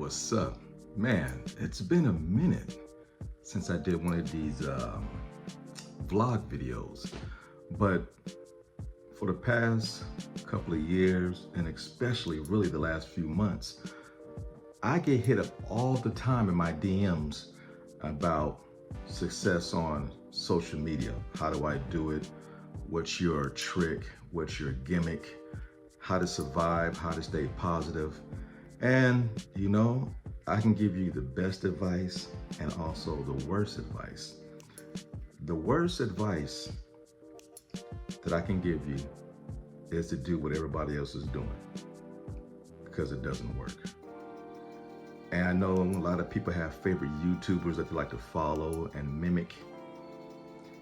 what's up? Man, it's been a minute since I did one of these vlog videos, but for the past couple of years, and especially really the last few months, I get hit up all the time in my DMs about success on social media. How do I do it? What's your trick? What's your gimmick? How to survive, how to stay positive. And you know, I can give you the best advice and also the worst advice. The worst advice that I can give you is to do what everybody else is doing, because it doesn't work. And I know a lot of people have favorite YouTubers that they like to follow and mimic.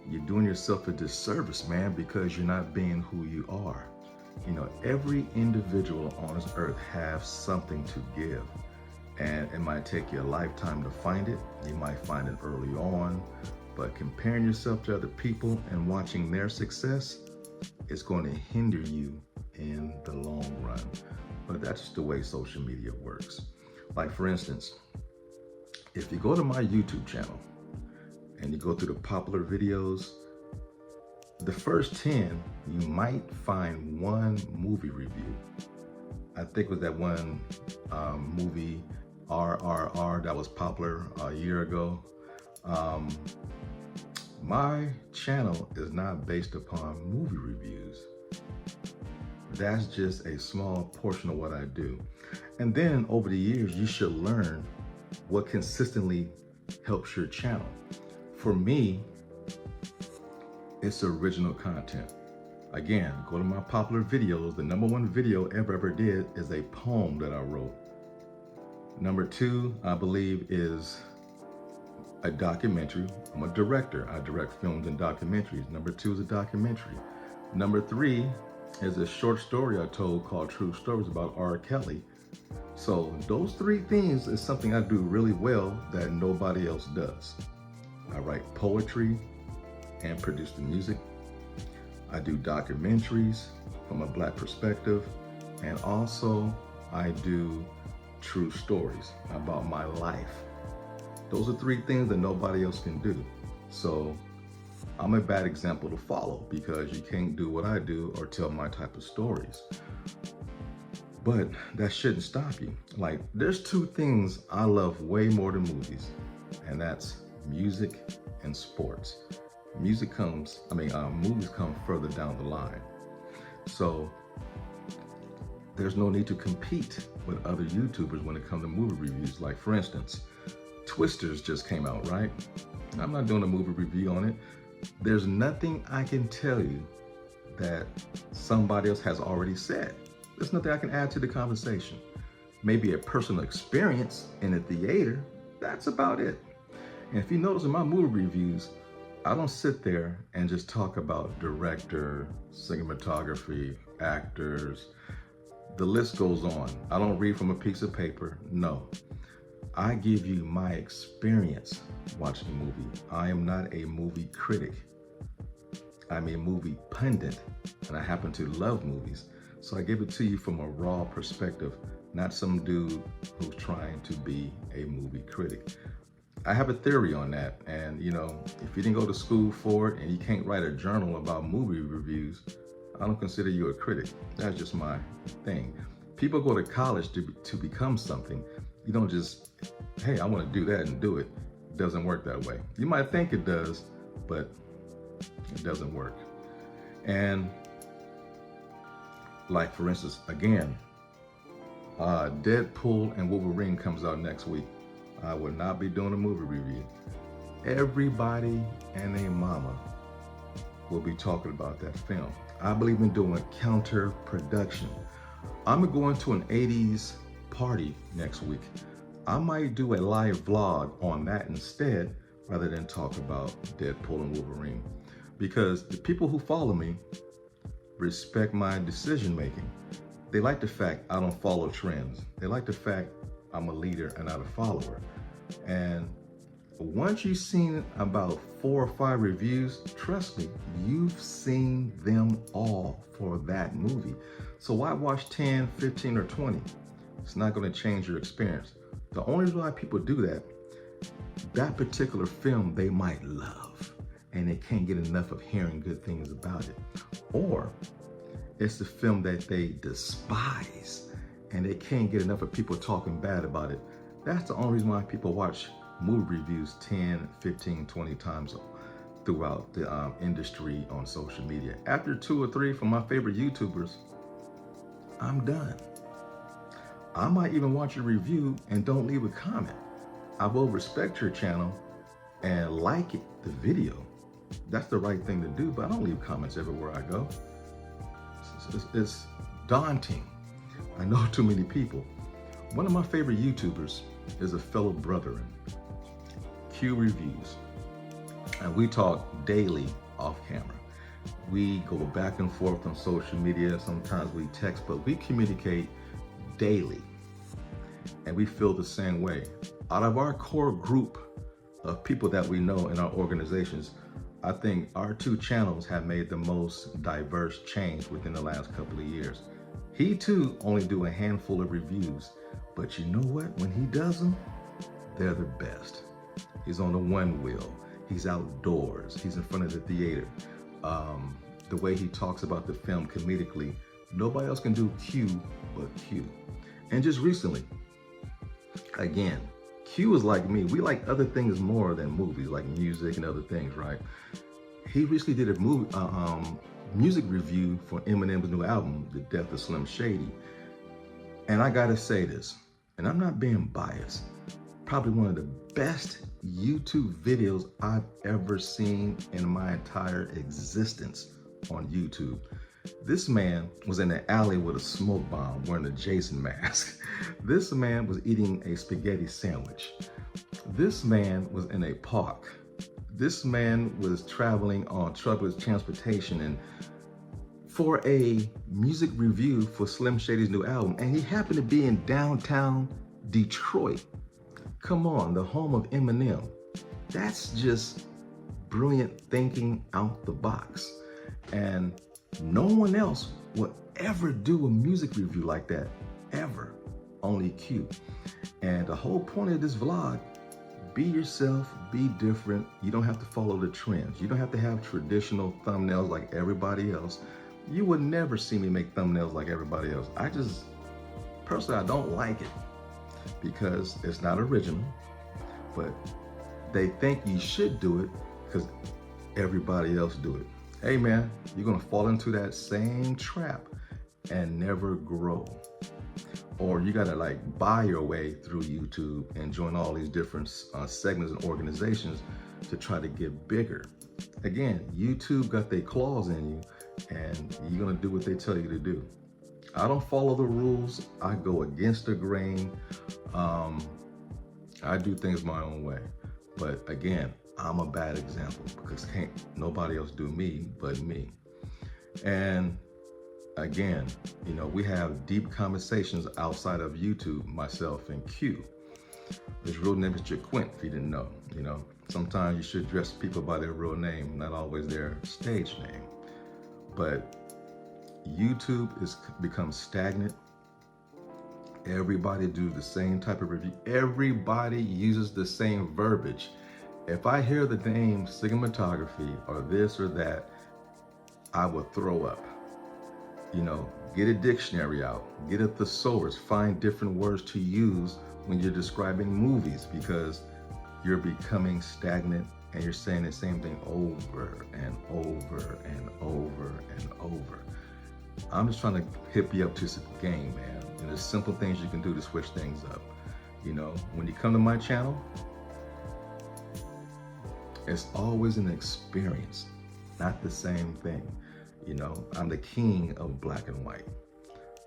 You're doing yourself a disservice, man, because you're not being who you are. You know, every individual on this earth has something to give, and it might take you a lifetime to find it. You might find it early on, but comparing yourself to other people and watching their success is going to hinder you in the long run. But that's just the way social media works. Like, for instance, if you go to my YouTube channel and you go through the popular videos, the first 10, you might find one movie review. I think it was that one movie, RRR, that was popular a year ago. My channel is not based upon movie reviews. That's just a small portion of what I do. And then over the years, you should learn what consistently helps your channel. For me, it's original content. Again, go to my popular videos. The #1 video ever did is a poem that I wrote. Number 2, I believe, is a documentary. I'm a director. I direct films and documentaries. Number 2 is a documentary. Number 3 is a short story I told called True Stories about R. Kelly. So those 3 things is something I do really well that nobody else does. I write poetry and produce the music. I do documentaries from a Black perspective, and also I do true stories about my life. Those are 3 things that nobody else can do. So I'm a bad example to follow because you can't do what I do or tell my type of stories. But that shouldn't stop you. Like, there's 2 things I love way more than movies, and that's music and sports. Movies come further down the line. So there's no need to compete with other YouTubers when it comes to movie reviews. Like, for instance, Twisters just came out, right? I'm not doing a movie review on it. There's nothing I can tell you that somebody else has already said. There's nothing I can add to the conversation. Maybe a personal experience in a theater, that's about it. And if you notice in my movie reviews, I don't sit there and just talk about director, cinematography, actors. The list goes on. I don't read from a piece of paper, no. I give you my experience watching a movie. I am not a movie critic. I'm a movie pundit, and I happen to love movies. So I give it to you from a raw perspective, not some dude who's trying to be a movie critic. I have a theory on that, and you know, if you didn't go to school for it and you can't write a journal about movie reviews, I don't consider you a critic. That's just my thing. People go to college to become something. You don't just, hey, I want to do that and do it. It doesn't work that way. You might think it does, but it doesn't work. And like, for instance, again, Deadpool and Wolverine comes out next week. I will not be doing a movie review. Everybody and their mama will be talking about that film. I believe in doing counter production. I'm going to an 80s party next week. I might do a live vlog on that instead, rather than talk about Deadpool and Wolverine. Because the people who follow me respect my decision making. They like the fact I don't follow trends. They like the fact I'm a leader and not a follower. And once you've seen about 4 or 5 reviews, trust me, you've seen them all for that movie. So why watch 10, 15, or 20? It's not going to change your experience. The only reason why people do that, that particular film they might love and they can't get enough of hearing good things about it. Or it's the film that they despise and they can't get enough of people talking bad about it. That's the only reason why people watch movie reviews 10, 15, 20 times throughout the industry on social media. After 2 or 3 from my favorite YouTubers, I'm done. I might even watch a review and don't leave a comment. I will respect your channel and like it, the video. That's the right thing to do, but I don't leave comments everywhere I go. It's daunting. I know too many people. One of my favorite YouTubers is a fellow brethren, Q Reviews. And we talk daily off camera. We go back and forth on social media. Sometimes we text, but we communicate daily. And we feel the same way. Out of our core group of people that we know in our organizations, I think our 2 channels have made the most diverse change within the last couple of years. He too only do a handful of reviews, but you know what? When he does them, they're the best. He's on the one wheel. He's outdoors. He's in front of the theater. The way he talks about the film comedically, nobody else can do Q but Q. And just recently, again, Q is like me. We like other things more than movies, like music and other things, right? He recently did a movie, music review for Eminem's new album, The Death of Slim Shady. And I gotta say this, and I'm not being biased, probably one of the best YouTube videos I've ever seen in my entire existence on YouTube. This man was in the alley with a smoke bomb wearing a Jason mask. This man was eating a spaghetti sandwich. This man was in a park. This man was traveling on troubled transportation and for a music review for Slim Shady's new album, and he happened to be in downtown Detroit. Come on, the home of Eminem. That's just brilliant thinking out the box. And no one else will ever do a music review like that, ever. Only Q. And the whole point of this vlog, be yourself, be different. You don't have to follow the trends. You don't have to have traditional thumbnails like everybody else. You would never see me make thumbnails like everybody else. Personally, I don't like it because it's not original, but they think you should do it because everybody else do it. Hey man, you're gonna fall into that same trap and never grow. Or you gotta like buy your way through YouTube and join all these different segments and organizations to try to get bigger. Again, YouTube got their claws in you and you're gonna do what they tell you to do. I don't follow the rules. I go against the grain. I do things my own way. But again, I'm a bad example because can't nobody else do me but me. And again, you know, we have deep conversations outside of YouTube, myself and Q. His real name is Jaquint, if you didn't know. You know, sometimes you should address people by their real name, not always their stage name. But YouTube has become stagnant. Everybody do the same type of review. Everybody uses the same verbiage. If I hear the name cinematography or this or that, I will throw up. You know, get a dictionary out, get a thesaurus, find different words to use when you're describing movies because you're becoming stagnant and you're saying the same thing over and over and over and over. I'm just trying to hip you up to some game, man. And there's simple things you can do to switch things up. You know, when you come to my channel, it's always an experience, not the same thing. You know, I'm the king of black and white.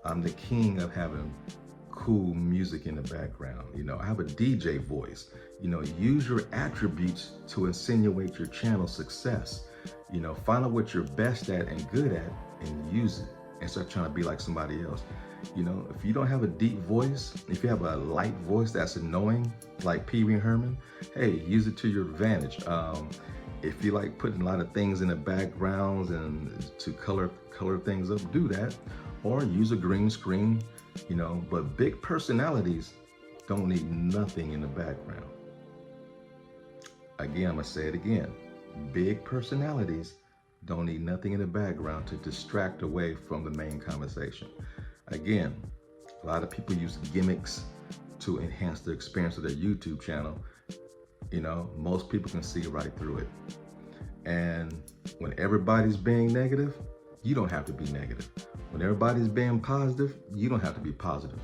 I'm the king of having cool music in the background. You know, I have a DJ voice. You know, use your attributes to insinuate your channel success. You know, find out what you're best at and good at and use it and start trying to be like somebody else. You know, if you don't have a deep voice, if you have a light voice that's annoying, like Pee Wee Herman, hey, use it to your advantage. If you like putting a lot of things in the backgrounds and to color things up, do that. Or use a green screen, you know, but big personalities don't need nothing in the background. Again, I'm gonna say it again. Big personalities don't need nothing in the background to distract away from the main conversation. Again, a lot of people use gimmicks to enhance the experience of their YouTube channel. You know, most people can see right through it. And when everybody's being negative, you don't have to be negative. When everybody's being positive, you don't have to be positive.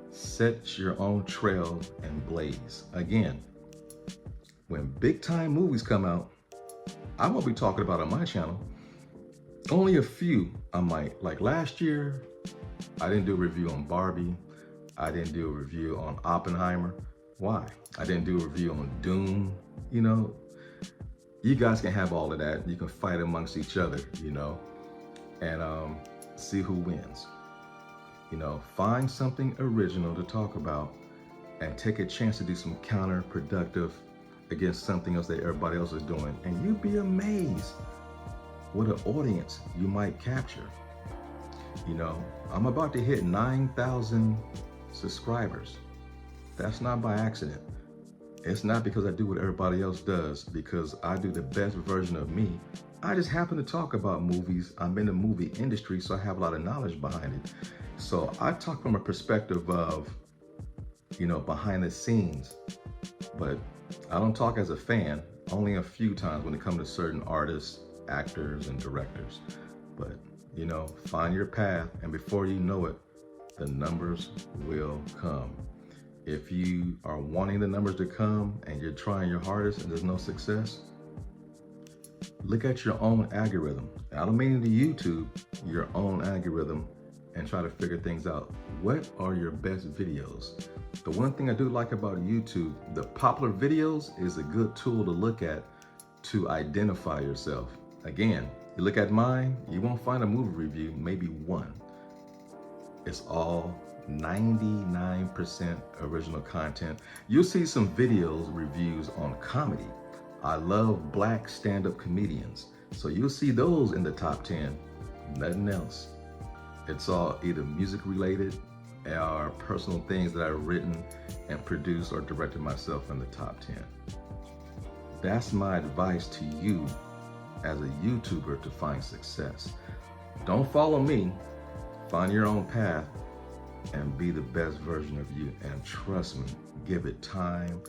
Set your own trail and blaze. Again, when big time movies come out, I won't be talking about on my channel. Only a few I might. Like last year, I didn't do a review on Barbie. I didn't do a review on Oppenheimer. Why? I didn't do a review on Doom. You know, you guys can have all of that. You can fight amongst each other, you know, and see who wins. You know, find something original to talk about and take a chance to do some counterproductive against something else that everybody else is doing. And you'd be amazed what an audience you might capture. You know, I'm about to hit 9,000 subscribers. That's not by accident. It's not because I do what everybody else does, because I do the best version of me. I just happen to talk about movies. I'm in the movie industry, so I have a lot of knowledge behind it. So I talk from a perspective of, you know, behind the scenes, but I don't talk as a fan, only a few times when it comes to certain artists, actors, and directors. But, you know, find your path, and before you know it, the numbers will come. If you are wanting the numbers to come and you're trying your hardest and there's no success, look at your own algorithm. I don't mean to YouTube, your own algorithm, and try to figure things out. What are your best videos? The one thing I do like about YouTube, the popular videos is a good tool to look at to identify yourself. Again, you look at mine, you won't find a movie review, maybe one. It's all 99% original content. You'll see some videos, reviews on comedy. I love black stand-up comedians. So you'll see those in the top 10, nothing else. It's all either music related or personal things that I've written and produced or directed myself in the top 10. That's my advice to you as a YouTuber to find success. Don't follow me, find your own path and be the best version of you. And trust me, give it time.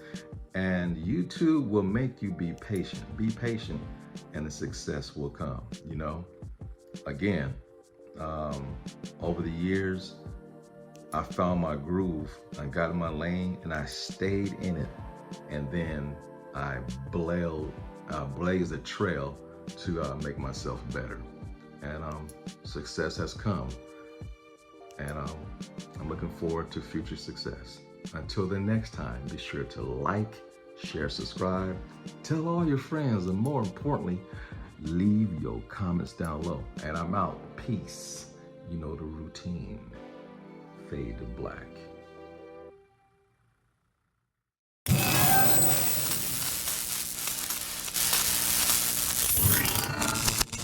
And YouTube will make you be patient. Be patient and the success will come, you know? Again, over the years, I found my groove. I got in my lane and I stayed in it. And then I blazed a trail to make myself better. And success has come. And I'm looking forward to future success. Until the next time, be sure to like, share, subscribe, tell all your friends, and more importantly, leave your comments down low. And I'm out. Peace. You know the routine. Fade to black.